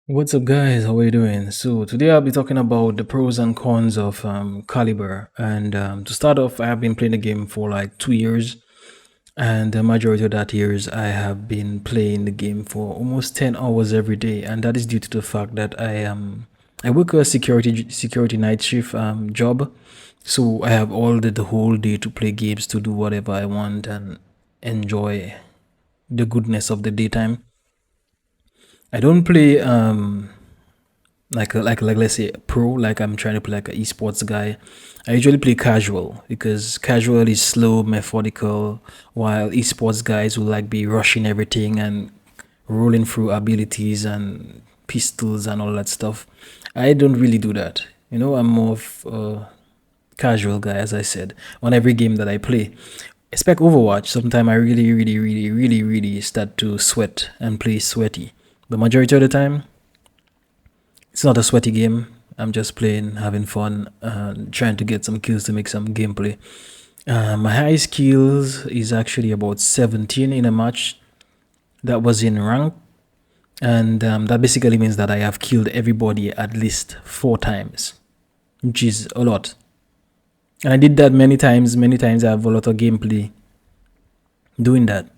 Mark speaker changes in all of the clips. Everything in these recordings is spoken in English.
Speaker 1: What's up, guys? How are you doing? So today I'll be talking about the pros and cons of Caliber. And to start off, I have been playing the game for like 2 years, and the majority of that years I have been playing the game for almost 10 hours every day, and that is due to the fact that I work a security night shift job, so I have all the whole day to play games, to do whatever I want and enjoy the goodness of the daytime. I don't play like let's say pro, like I'm trying to play like an esports guy. I usually play casual because casual is slow, methodical, while esports guys will like be rushing everything and rolling through abilities and pistols and all that stuff. I don't really do that. I'm more of a casual guy, as I said, on every game that I play. Expect Overwatch, sometimes I really start to sweat and play sweaty. The majority of the time, it's not a sweaty game. I'm just playing, having fun, trying to get some kills to make some gameplay. My highest kills is actually about 17 in a match that was in rank, and that basically means that I have killed everybody at least 4 times, which is a lot. And I did that many times. Many times I have a lot of gameplay doing that.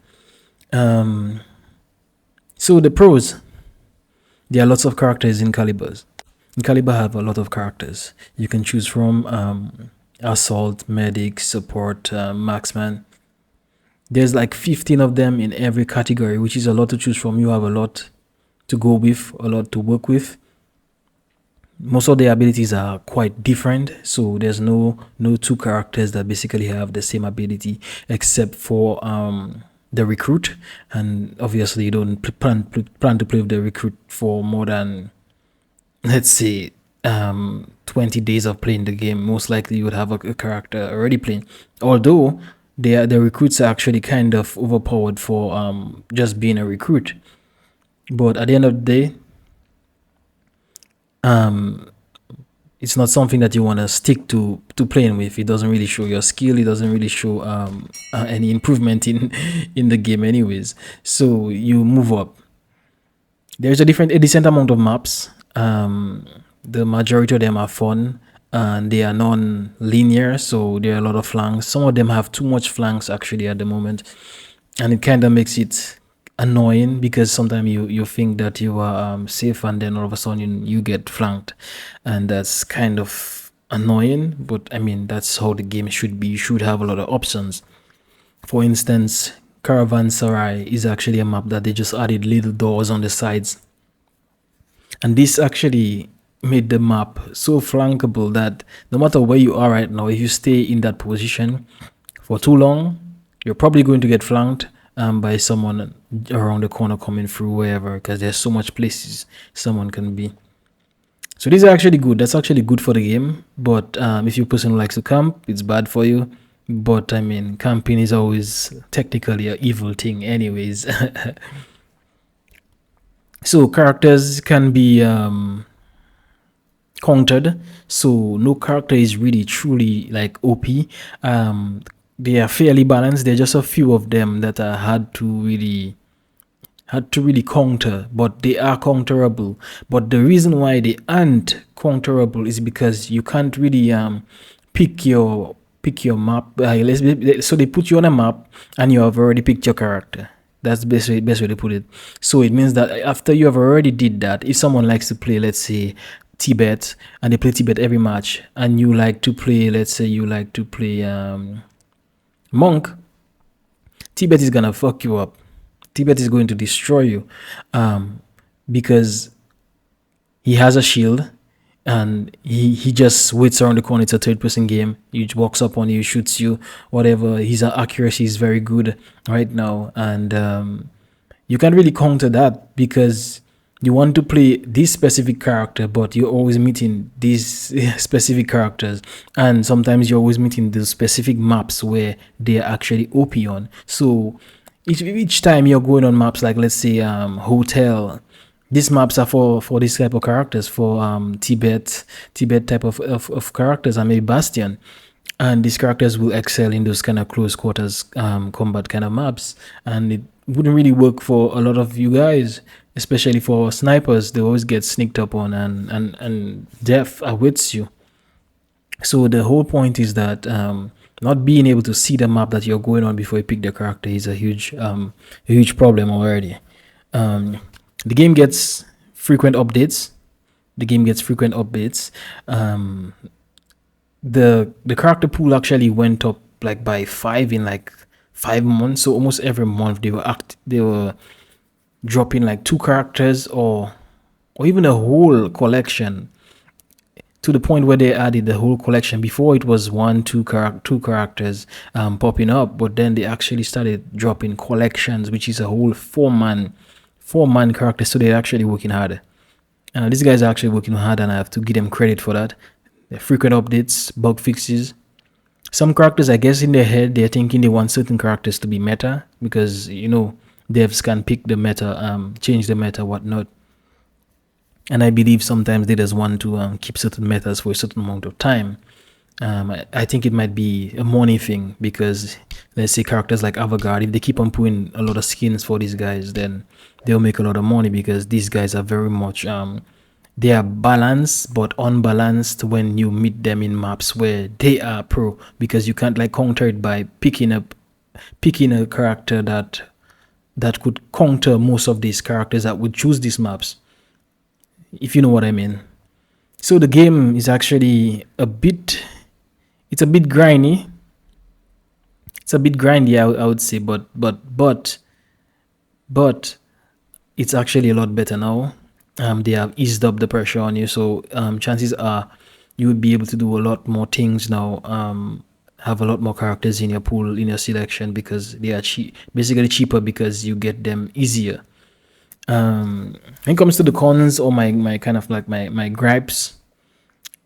Speaker 1: So the pros, there are lots of characters in Calibers. In Caliber have a lot of characters. You can choose from assault, medic, support, marksman. There's like 15 of them in every category, which is a lot to choose from. You have a lot to go with, a lot to work with. Most of the abilities are quite different, so there's no two characters that basically have the same ability, except for the recruit. And obviously you don't plan to play with the recruit for more than, let's say, 20 days of playing the game. Most likely you would have a character already playing, although the recruits are actually kind of overpowered for just being a recruit. But at the end of the day, it's not something that you want to stick to playing with. It doesn't really show your skill. It doesn't really show any improvement in the game anyways, so you move up. There's a decent amount of maps. The majority of them are fun and they are non-linear, so there are a lot of flanks. Some of them have too much flanks actually at the moment, and it kind of makes it annoying because sometimes you think that you are safe, and then all of a sudden you get flanked, and that's kind of annoying. But I mean, that's how the game should be. You should have a lot of options. For instance, Caravanserai is actually a map that they just added little doors on the sides, and this actually made the map so flankable that no matter where you are right now, if you stay in that position for too long, you're probably going to get flanked by someone around the corner coming through wherever, because there's so much places someone can be. So these are actually good. That's actually good for the game. But if you're a person who likes to camp, it's bad for you. But I mean, camping is always technically an evil thing, anyways. So characters can be countered. So no character is really truly like OP. They are fairly balanced. There are just a few of them that are hard to really counter, but they are counterable. But the reason why they aren't counterable is because you can't really pick your map. So they put you on a map and you have already picked your character. That's the best way to put it. So it means that after you have already did that, if someone likes to play, let's say, Tibet, and they play Tibet every match, and you like to play, let's say you like to play Monk, Tibet is gonna fuck you up. Tibet is going to destroy you, because he has a shield and he just waits around the corner. It's a third person game. He walks up on you, shoots you, whatever. His accuracy is very good right now, and you can't really counter that because you want to play this specific character, but you're always meeting these specific characters, and sometimes you're always meeting the specific maps where they're actually OP on. So each time you're going on maps, like let's say hotel, these maps are for this type of characters, for Tibet type of characters, and maybe Bastion, and these characters will excel in those kind of close quarters combat kind of maps, and wouldn't really work for a lot of you guys, especially for snipers. They always get sneaked up on, and death awaits you. So the whole point is that not being able to see the map that you're going on before you pick the character is a huge problem already. Um, the game gets frequent updates. The game gets frequent updates. The character pool actually went up like by 5 in like 5 months. So almost every month they were dropping like 2 characters, or even a whole collection, to the point where they added the whole collection. Before it was two characters popping up, but then they actually started dropping collections, which is a whole four man character. So they're actually working hard. These guys are actually working hard, and I have to give them credit for that. The frequent updates, bug fixes. Some characters, I guess, in their head, they're thinking they want certain characters to be meta, because devs can pick the meta, change the meta, whatnot. And I believe sometimes they just want to keep certain metas for a certain amount of time. I think it might be a money thing, because let's say characters like Avantgarde, if they keep on putting a lot of skins for these guys, then they'll make a lot of money, because these guys are very much they are balanced but unbalanced when you meet them in maps where they are pro, because you can't like counter it by picking a character that could counter most of these characters that would choose these maps, if you know what I mean. So the game is actually it's a bit grindy. It's a bit grindy, I would say, but it's actually a lot better now. They have eased up the pressure on you, so chances are you would be able to do a lot more things now. Have a lot more characters in your pool, in your selection, because they are basically cheaper, because you get them easier. When it comes to the cons, or my kind of like my gripes,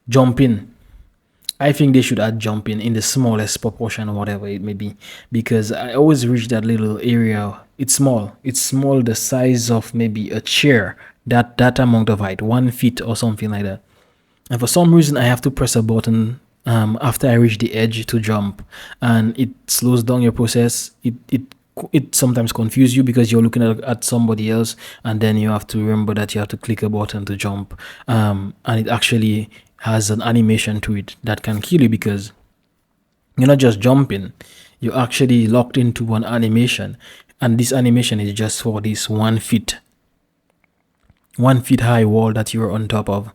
Speaker 1: jumping. I think they should add jumping in the smallest proportion, or whatever it may be, because I always reach that little area. It's small. It's small, the size of maybe a chair. That amount of height, 1 feet or something like that. And for some reason, I have to press a button after I reach the edge to jump, and it slows down your process. It sometimes confuses you, because you're looking at somebody else, and then you have to remember that you have to click a button to jump, and it actually has an animation to it that can kill you, because you're not just jumping, you're actually locked into an animation, and this animation is just for this 1 feet high wall that you're on top of,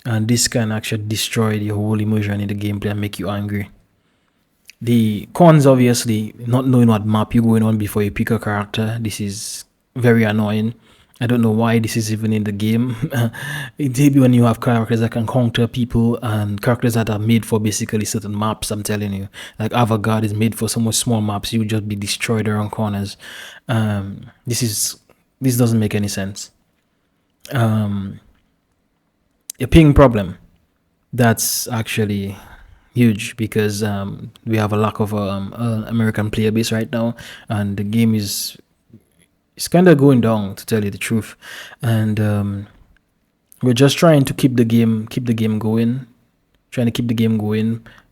Speaker 1: and this can actually destroy the whole immersion in the gameplay and make you angry. The cons, obviously, not knowing what map you're going on before you pick a character. This is very annoying. I don't know why this is even in the game. It may be when you have characters that can counter people, and characters that are made for basically certain maps. I'm telling you, like Avantgarde is made for some small maps. You would just be destroyed around corners. This doesn't make any sense. A ping problem, that's actually huge, because we have a lack of American player base right now, and the game is kind of going down, to tell you the truth. And we're just trying to keep the game going,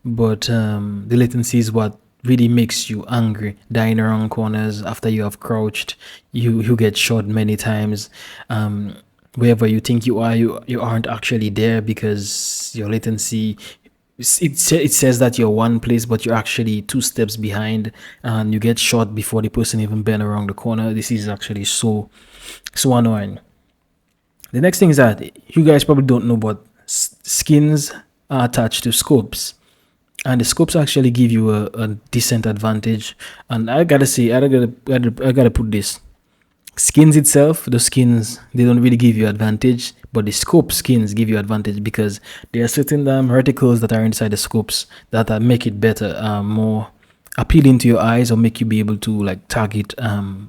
Speaker 1: but the latency is what really makes you angry. Dying around corners after you have crouched, you get shot many times. Wherever you think you are, you aren't actually there, because your latency, it says that you're one place, but you're actually 2 steps behind, and you get shot before the person even bent around the corner. This is actually so annoying. The next thing is that you guys probably don't know, but skins are attached to scopes, and the scopes actually give you a decent advantage. And I gotta say, I gotta put this: skins itself, the skins, they don't really give you advantage, but the scope skins give you advantage, because there are certain reticles that are inside the scopes that make it better, more appealing to your eyes, or make you be able to like target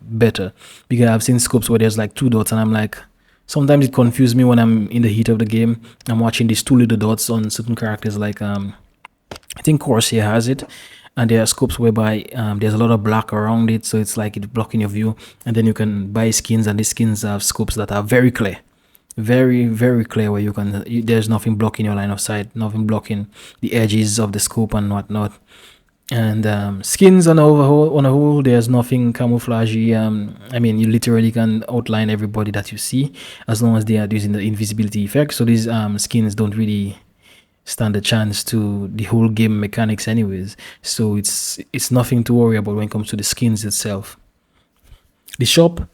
Speaker 1: better. Because I've seen scopes where there's like 2 dots, and I'm like, sometimes it confuses me when I'm in the heat of the game. I'm watching these 2 little dots on certain characters, like I think Corsair has it, and there are scopes whereby there's a lot of black around it, so it's like it's blocking your view. And then you can buy skins, and these skins have scopes that are very clear, very, very clear, where there's nothing blocking your line of sight, nothing blocking the edges of the scope and whatnot. And skins on a whole, there's nothing camouflagey. I mean, you literally can outline everybody that you see as long as they are using the invisibility effect. So these skins don't really stand a chance to the whole game mechanics anyways. So it's nothing to worry about when it comes to the skins itself. The shop,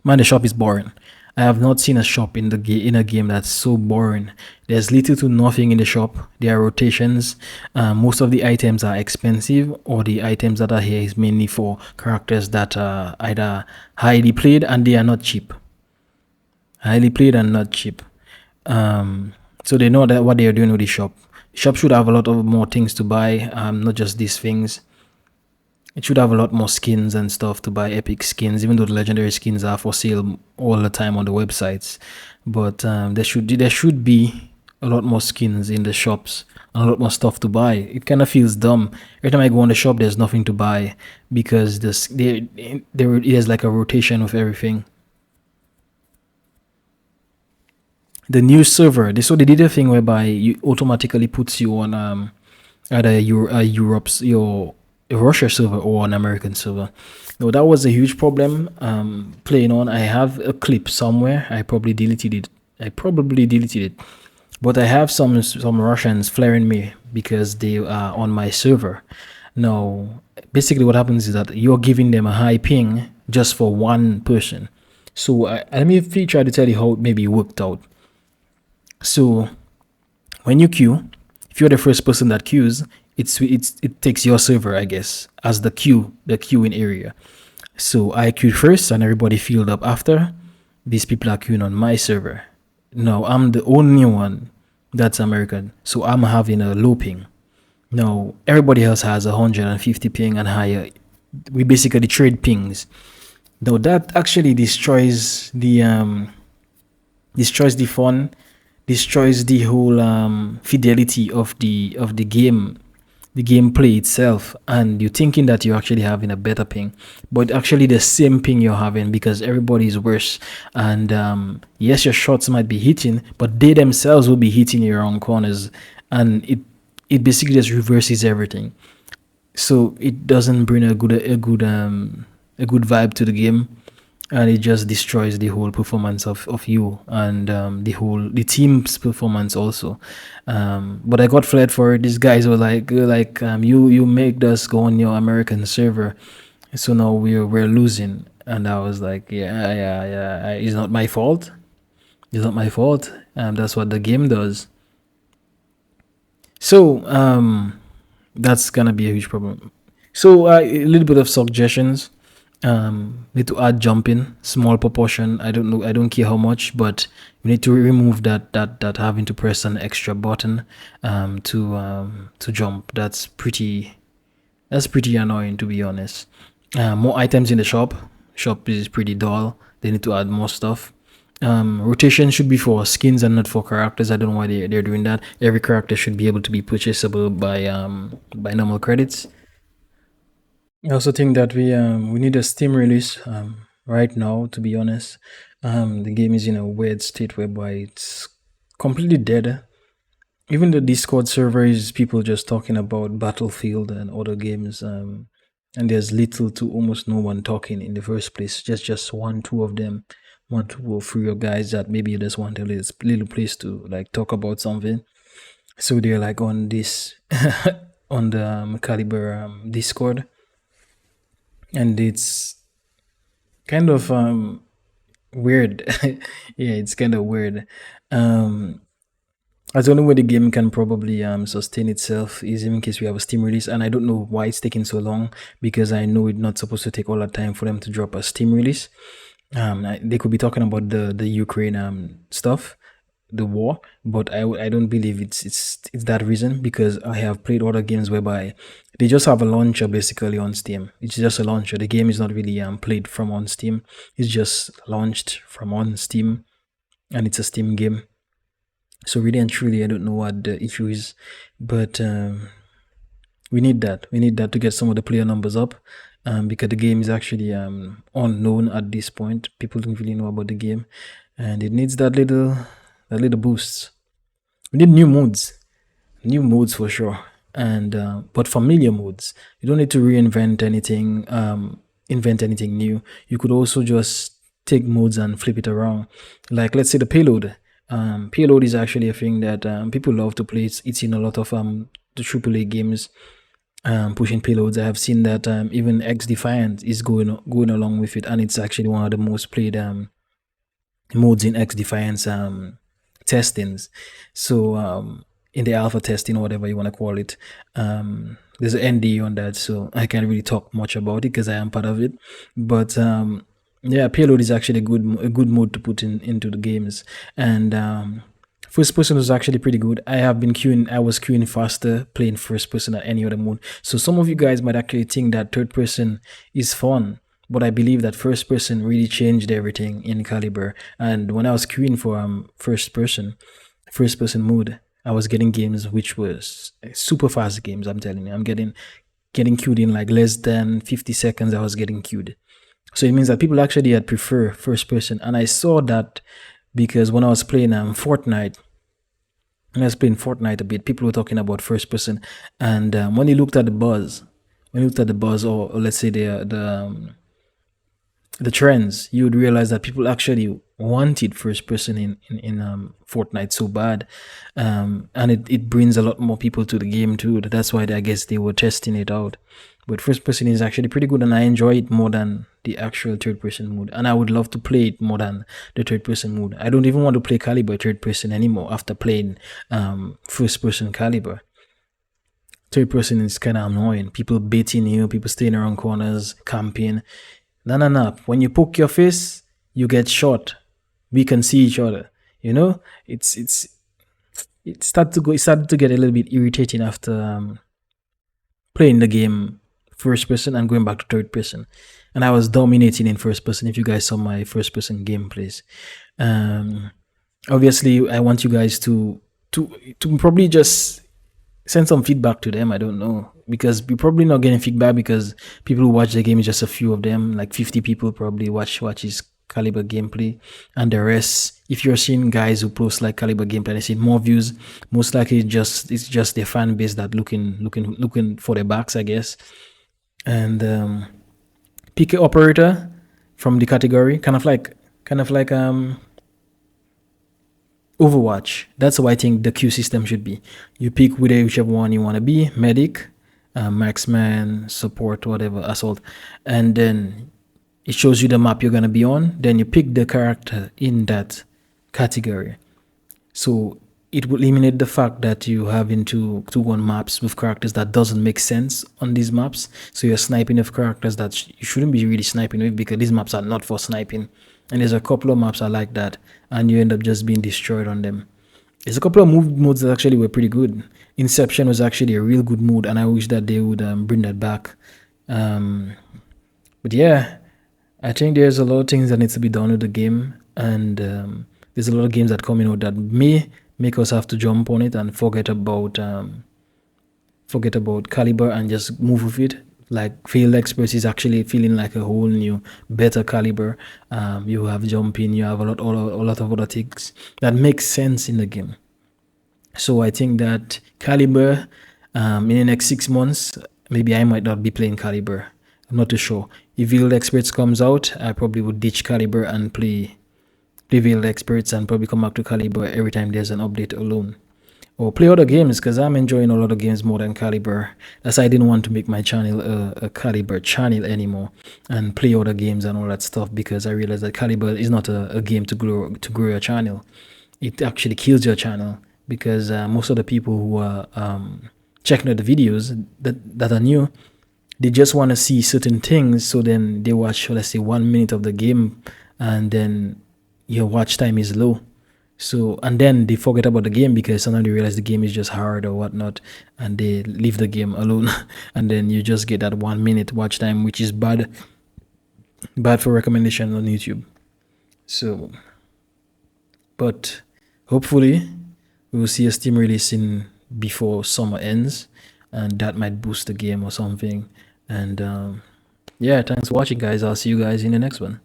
Speaker 1: man, the shop is boring. I have not seen a shop in a game that's so boring. There's little to nothing in the shop. There are rotations. Most of the items are expensive, or the items that are here is mainly for characters that are either highly played and they are not cheap. Highly played and not cheap. So they know that what they are doing with the shop. The shop should have a lot of more things to buy, not just these things. It should have a lot more skins and stuff to buy epic skins, even though the legendary skins are for sale all the time on the websites. But there should be a lot more skins in the shops and a lot more stuff to buy. It kind of feels dumb every time I go on the shop. There's nothing to buy because there is like a rotation of everything. The new server, they did a thing whereby you automatically puts you on either Europe's your Russia server or an American server. No, that was a huge problem. Playing on, I have a clip somewhere. I probably deleted it. But I have some Russians flaring me because they are on my server. Now, basically, what happens is that you're giving them a high ping just for one person. So let me try to tell you how it maybe worked out. So when you queue, if you're the first person that queues, it takes your server, I guess, as the queuing area. So I queued first, and everybody filled up after. These people are queuing on my server. Now I'm the only one that's American, so I'm having a low ping. Now everybody else has 150 ping and higher. We basically trade pings. Now that actually destroys the fun, destroys the whole fidelity of the game, the gameplay itself, and you're thinking that you're actually having a better ping, but actually the same ping you're having because everybody is worse. And yes, your shots might be hitting, but they themselves will be hitting your own corners, and it basically just reverses everything. So it doesn't bring a good vibe to the game, and it just destroys the whole performance of you and the team's performance also. But I got flared for it. These guys were like you make us go on your American server, so now we're losing. And I was like, yeah, it's not my fault. It's not my fault. That's what the game does. So that's gonna be a huge problem. So a little bit of suggestions. Need to add jumping, small proportion. I don't know. I don't care how much, but we need to remove that having to press an extra button to jump. That's pretty annoying, to be honest. More items in the shop. Shop is pretty dull. They need to add more stuff. Rotation should be for skins and not for characters. I don't know why they're doing that. Every character should be able to be purchasable by normal credits. I also think that we need a Steam release right now. To be honest, the game is in a weird state whereby it's completely dead. Even the Discord server is people just talking about Battlefield and other games, and there's little to almost no one talking in the first place. Just one, two of them, one, two or three of guys that maybe you just want a little place to like talk about something. So they're like on this on the Caliber Discord, and it's kind of weird. Yeah, it's kind of weird. Um, that's the only way the game can probably sustain itself is in case we have a Steam release, and I don't know why it's taking so long because I know it's not supposed to take all that time for them to drop a Steam release. They could be talking about the Ukraine stuff, the war, but I don't believe it's that reason because I have played other games whereby they just have a launcher basically on Steam. It's just a launcher. The game is not really played from on Steam. It's just launched from on Steam, and it's a Steam game. So really and truly, I don't know what the issue is, but we need that. We need that to get some of the player numbers up, because the game is actually unknown at this point. People don't really know about the game, and it needs that little boost. We need new modes for sure. and but familiar modes. You don't need to reinvent anything, invent anything new. You could also just take modes and flip it around. Like let's say the payload. Payload is actually a thing that people love to play. It's in a lot of the AAA games, pushing payloads. I have seen that even X Defiant is going along with it, and it's actually one of the most played modes in X Defiance testings. So in the alpha testing or whatever you want to call it, there's an NDA on that, so I can't really talk much about it because I am part of it. But yeah, payload is actually a good mode to put into the games, and first person was actually pretty good. I was queuing faster playing first person than any other mode. So some of you guys might actually think that third person is fun, but I believe that first person really changed everything in Caliber. And when I was queuing for first person mode, I was getting games which was super fast games. I'm telling you, I'm getting queued in like less than 50 seconds. I was getting queued. So it means that people actually had prefer first person, and I saw that because when I was playing Fortnite, a bit, people were talking about first person, and when you looked at the buzz, or let's say the trends, you would realize that people actually wanted first person in Fortnite so bad, and it brings a lot more people to the game too. That's why I guess they were testing it out. But first person is actually pretty good, and I enjoy it more than the actual third person mode. And I would love to play it more than the third person mode. I don't even want to play Caliber third person anymore after playing first person Caliber. Third person is kind of annoying. People baiting you, people staying around corners, camping. No. When you poke your face, you get shot. We can see each other. You know, it started to get a little bit irritating after playing the game first person and going back to third person. And I was dominating in first person. If you guys saw my first person gameplays, obviously I want you guys to probably just send some feedback to them. I don't know, because we're probably not getting feedback because people who watch the game is just a few of them, like 50 people probably watch his Caliber gameplay, and the rest, if you're seeing guys who post like Caliber gameplay and I see more views, most likely it's just their fan base that looking for their backs, I guess. And pick an operator from the category, kind of like Overwatch. That's how I think the queue system should be. You pick whichever one you want to be: medic, marksman, support, whatever, assault, and then it shows you the map you're gonna be on. Then you pick the character in that category. So it will eliminate the fact that you having to go on maps with characters that doesn't make sense on these maps. So you're sniping with characters that you shouldn't be really sniping with, because these maps are not for sniping. And there's a couple of maps I like that, and you end up just being destroyed on them. There's a couple of modes that actually were pretty good. Inception was actually a real good mode, and I wish that they would bring that back. But yeah, I think there's a lot of things that needs to be done with the game, and there's a lot of games that coming out that may make us have to jump on it and forget about Caliber and just move with it. Like Field Experts is actually feeling like a whole new, better Caliber. You have jumping, you have a lot of other things that make sense in the game. So I think that Caliber, in the next 6 months, maybe I might not be playing Caliber. I'm not too sure. If Field Experts comes out, I probably would ditch Caliber and play Field Experts, and probably come back to Caliber every time there's an update alone. Or play other games, because I'm enjoying a lot of games more than Caliber. That's why I didn't want to make my channel a Caliber channel anymore and play other games and all that stuff, because I realized that Caliber is not a game to grow your channel. It actually kills your channel, because most of the people who are checking out the videos that are new, they just want to see certain things, so then they watch, let's say, 1 minute of the game, and then your watch time is low. So, and then they forget about the game, because sometimes they realize the game is just hard or whatnot, and they leave the game alone. And then you just get that 1 minute watch time, which is bad for recommendation on YouTube. So, but hopefully we will see a Steam release before summer ends, and that might boost the game or something. And yeah, thanks for watching, guys. I'll see you guys in the next one.